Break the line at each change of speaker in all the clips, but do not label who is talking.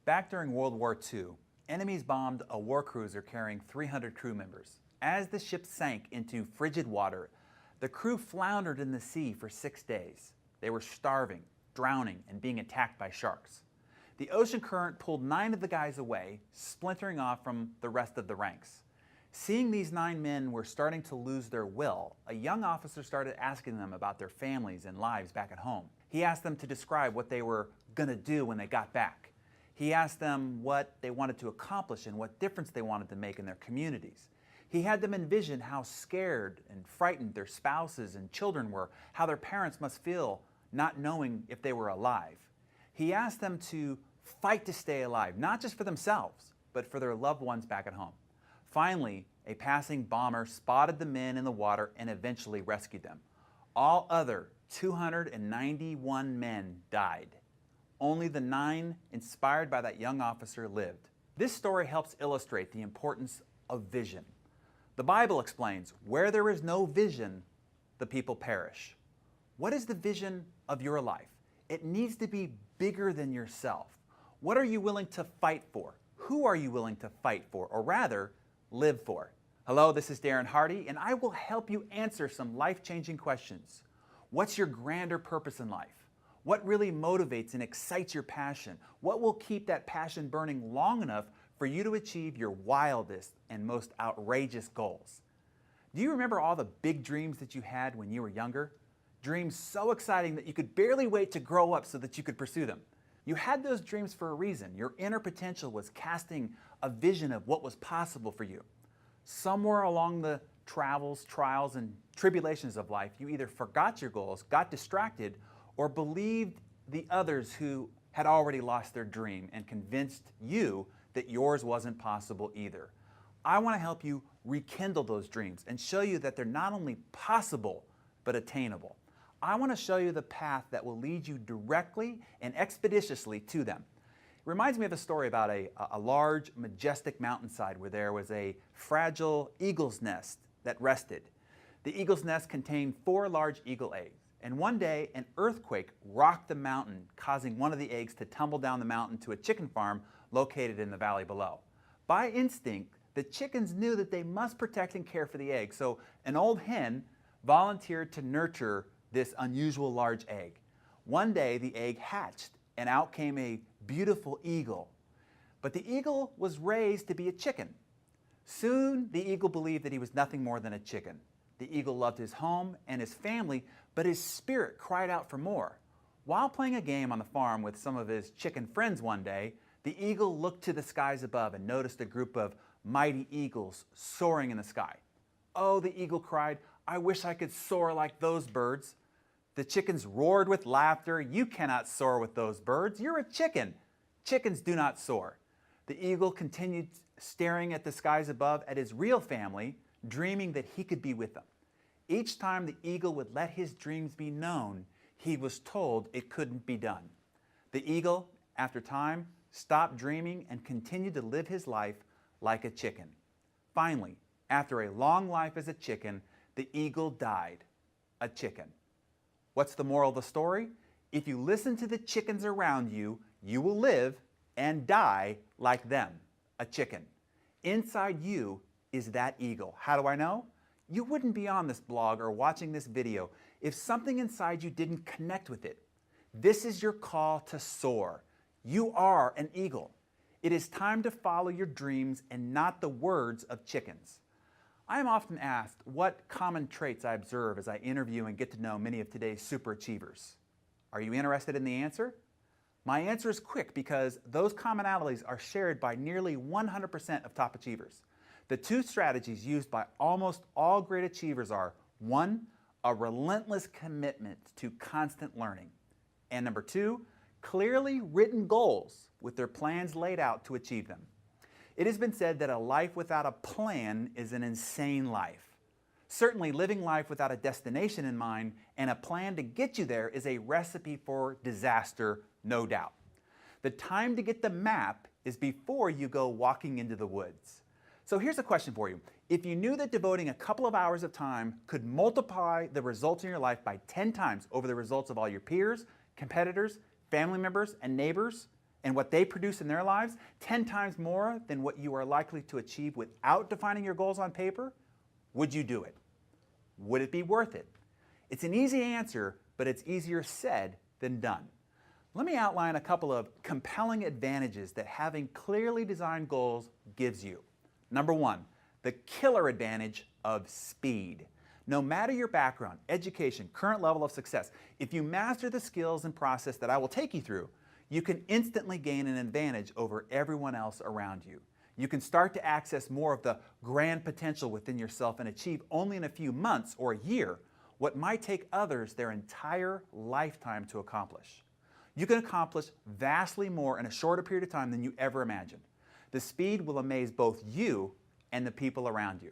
Back during World War II, enemies bombed a war cruiser carrying 300 crew members. As the ship sank into frigid water, the crew floundered in the sea for 6 days. They were starving, drowning, and being attacked by sharks. The ocean current pulled 9 of the guys away, splintering off from the rest of the ranks. Seeing these 9 men were starting to lose their will, a young officer started asking them about their families and lives back at home. He asked them to describe what they were going to do when they got back. He asked them what they wanted to accomplish and what difference they wanted to make in their communities. He had them envision how scared and frightened their spouses and children were, how their parents must feel not knowing if they were alive. He asked them to fight to stay alive, not just for themselves, but for their loved ones back at home. Finally, a passing bomber spotted the men in the water and eventually rescued them. All other 291 men died. Only the 9 inspired by that young officer lived. This story helps illustrate the importance of vision. The Bible explains, where there is no vision, the people perish. What is the vision of your life? It needs to be bigger than yourself. What are you willing to fight for? Who are you willing to fight for, or rather, live for? Hello, this is Darren Hardy, and I will help you answer some life-changing questions. What's your grander purpose in life? What really motivates and excites your passion? What will keep that passion burning long enough for you to achieve your wildest and most outrageous goals? Do you remember all the big dreams that you had when you were younger? Dreams so exciting that you could barely wait to grow up so that you could pursue them. You had those dreams for a reason. Your inner potential was casting a vision of what was possible for you. Somewhere along the travels, trials, and tribulations of life, you either forgot your goals, got distracted, or believed the others who had already lost their dream and convinced you that yours wasn't possible either. I want to help you rekindle those dreams and show you that they're not only possible, but attainable. I want to show you the path that will lead you directly and expeditiously to them. It reminds me of a story about a large, majestic mountainside where there was a fragile eagle's nest that rested. The eagle's nest contained 4 large eagle eggs. And one day, an earthquake rocked the mountain, causing one of the eggs to tumble down the mountain to a chicken farm located in the valley below. By instinct, the chickens knew that they must protect and care for the egg, so an old hen volunteered to nurture this unusual large egg. One day, the egg hatched, and out came a beautiful eagle. But the eagle was raised to be a chicken. Soon, the eagle believed that he was nothing more than a chicken. The eagle loved his home and his family, but his spirit cried out for more. While playing a game on the farm with some of his chicken friends one day, the eagle looked to the skies above and noticed a group of mighty eagles soaring in the sky. "Oh," the eagle cried, "I wish I could soar like those birds." The chickens roared with laughter. "You cannot soar with those birds. You're a chicken. Chickens do not soar." The eagle continued staring at the skies above at his real family, dreaming that he could be with them. Each time the eagle would let his dreams be known, he was told it couldn't be done. The eagle, after time, stopped dreaming and continued to live his life like a chicken. Finally, after a long life as a chicken, the eagle died, a chicken. What's the moral of the story? If you listen to the chickens around you, you will live and die like them, a chicken. Inside you is that eagle. How do I know? You wouldn't be on this blog or watching this video if something inside you didn't connect with it. This is your call to soar. You are an eagle. It is time to follow your dreams and not the words of chickens. I am often asked what common traits I observe as I interview and get to know many of today's super achievers. Are you interested in the answer? My answer is quick because those commonalities are shared by nearly 100% of top achievers. The 2 strategies used by almost all great achievers are, 1, a relentless commitment to constant learning, and number 2, clearly written goals with their plans laid out to achieve them. It has been said that a life without a plan is an insane life. Certainly, living life without a destination in mind and a plan to get you there is a recipe for disaster, no doubt. The time to get the map is before you go walking into the woods. So here's a question for you. If you knew that devoting a couple of hours of time could multiply the results in your life by 10 times over the results of all your peers, competitors, family members, and neighbors, and what they produce in their lives 10 times more than what you are likely to achieve without defining your goals on paper, would you do it? Would it be worth it? It's an easy answer, but it's easier said than done. Let me outline a couple of compelling advantages that having clearly designed goals gives you. Number one, the killer advantage of speed. No matter your background, education, current level of success, if you master the skills and process that I will take you through, you can instantly gain an advantage over everyone else around you. You can start to access more of the grand potential within yourself and achieve only in a few months or a year what might take others their entire lifetime to accomplish. You can accomplish vastly more in a shorter period of time than you ever imagined. The speed will amaze both you and the people around you.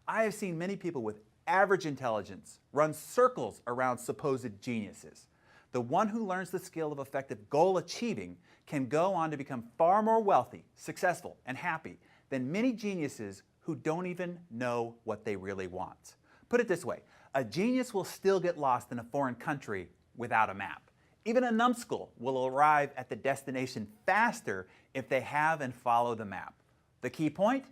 I have seen many people with average intelligence run circles around supposed geniuses. The one who learns the skill of effective goal achieving can go on to become far more wealthy, successful, and happy than many geniuses who don't even know what they really want. Put it this way, a genius will still get lost in a foreign country without a map. Even a numbskull will arrive at the destination faster if they have and follow the map. The key point?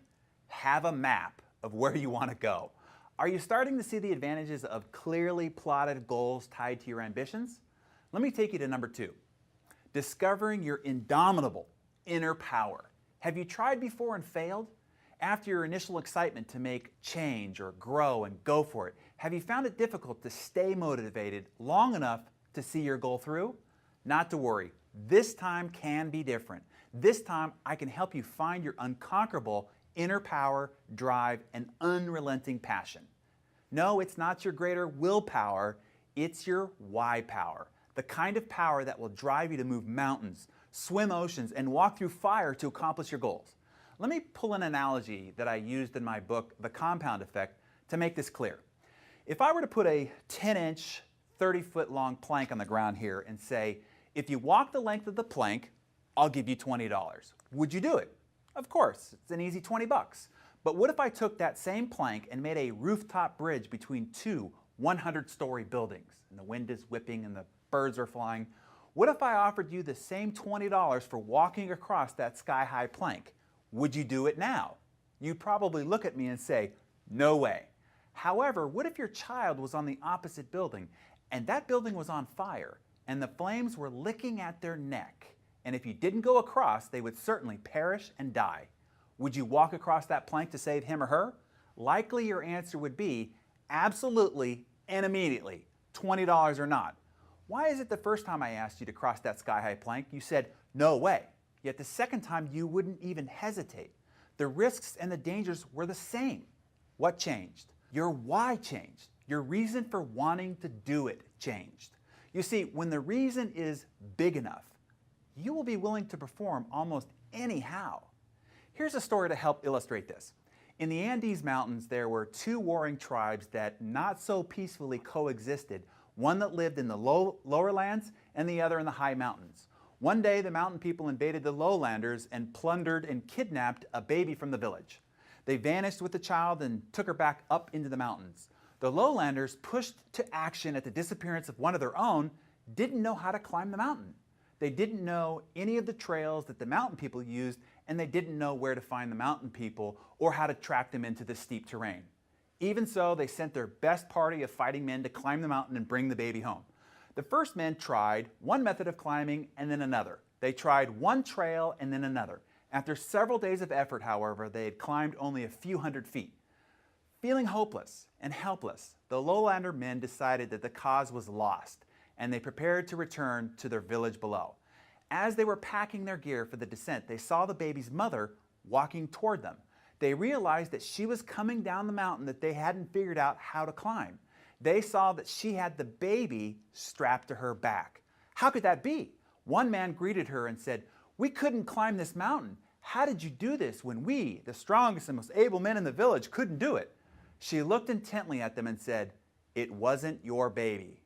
Have a map of where you want to go. Are you starting to see the advantages of clearly plotted goals tied to your ambitions? Let me take you to number two. Discovering your indomitable inner power. Have you tried before and failed? After your initial excitement to make change or grow and go for it, have you found it difficult to stay motivated long enough to see your goal through? Not to worry, this time can be different. This time I can help you find your unconquerable inner power, drive, and unrelenting passion. No, it's not your greater willpower, it's your why power. The kind of power that will drive you to move mountains, swim oceans, and walk through fire to accomplish your goals. Let me pull an analogy that I used in my book, The Compound Effect, to make this clear. If I were to put a 10-inch, 30-foot long plank on the ground here and say, if you walk the length of the plank, I'll give you $20. Would you do it? Of course, it's an easy 20 bucks. But what if I took that same plank and made a rooftop bridge between two 100-story buildings, and the wind is whipping and the birds are flying? What if I offered you the same $20 for walking across that sky-high plank? Would you do it now? You'd probably look at me and say, no way. However, what if your child was on the opposite building and that building was on fire and the flames were licking at their neck? And if you didn't go across, they would certainly perish and die. Would you walk across that plank to save him or her? Likely your answer would be absolutely and immediately, $20 or not. Why is it the first time I asked you to cross that sky-high plank, you said, no way? Yet the second time you wouldn't even hesitate. The risks and the dangers were the same. What changed? Your why changed. Your reason for wanting to do it changed. You see, when the reason is big enough, you will be willing to perform almost anyhow. Here's a story to help illustrate this. In the Andes Mountains, there were two warring tribes that not so peacefully coexisted, one that lived in the lower lands and the other in the high mountains. One day, the mountain people invaded the lowlanders and plundered and kidnapped a baby from the village. They vanished with the child and took her back up into the mountains. The lowlanders, pushed to action at the disappearance of one of their own, didn't know how to climb the mountain. They didn't know any of the trails that the mountain people used, and they didn't know where to find the mountain people or how to track them into the steep terrain. Even so, they sent their best party of fighting men to climb the mountain and bring the baby home. The first men tried one method of climbing and then another. They tried one trail and then another. After several days of effort, however, they had climbed only a few hundred feet. Feeling hopeless and helpless, the lowlander men decided that the cause was lost, and they prepared to return to their village below. As they were packing their gear for the descent, they saw the baby's mother walking toward them. They realized that she was coming down the mountain that they hadn't figured out how to climb. They saw that she had the baby strapped to her back. How could that be? One man greeted her and said, "We couldn't climb this mountain. How did you do this when we, the strongest and most able men in the village, couldn't do it?" She looked intently at them and said, "It wasn't your baby."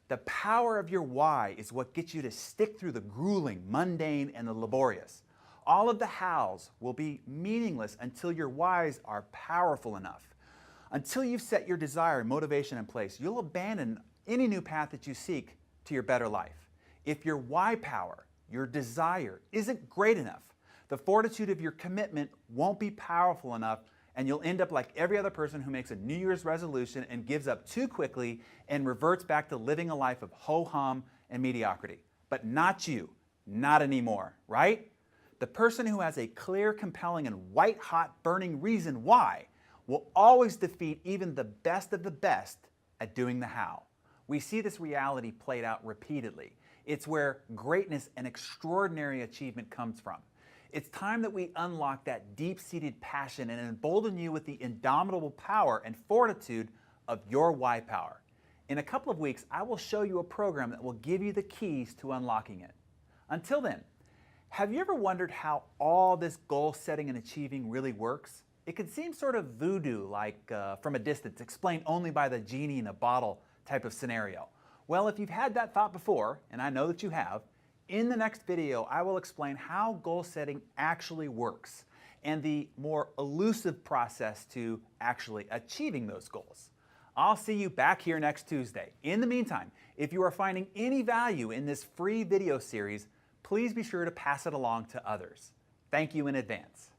The power of your why is what gets you to stick through the grueling, mundane, and the laborious. All of the hows will be meaningless until your whys are powerful enough. Until you've set your desire and motivation in place, you'll abandon any new path that you seek to your better life. If your why power your desire isn't great enough. The fortitude of your commitment won't be powerful enough, and you'll end up like every other person who makes a New Year's resolution and gives up too quickly and reverts back to living a life of ho-hum and mediocrity. But not you, not anymore, right? The person who has a clear, compelling, and white-hot burning reason why will always defeat even the best of the best at doing the how. We see this reality played out repeatedly. It's where greatness and extraordinary achievement comes from. It's time that we unlock that deep-seated passion and embolden you with the indomitable power and fortitude of your why power. In a couple of weeks, I will show you a program that will give you the keys to unlocking it. Until then, have you ever wondered how all this goal setting and achieving really works? It can seem sort of voodoo, like from a distance, explained only by the genie in a bottle type of scenario. Well, if you've had that thought before, and I know that you have, in the next video, I will explain how goal setting actually works and the more elusive process to actually achieving those goals. I'll see you back here next Tuesday. In the meantime, if you are finding any value in this free video series, please be sure to pass it along to others. Thank you in advance.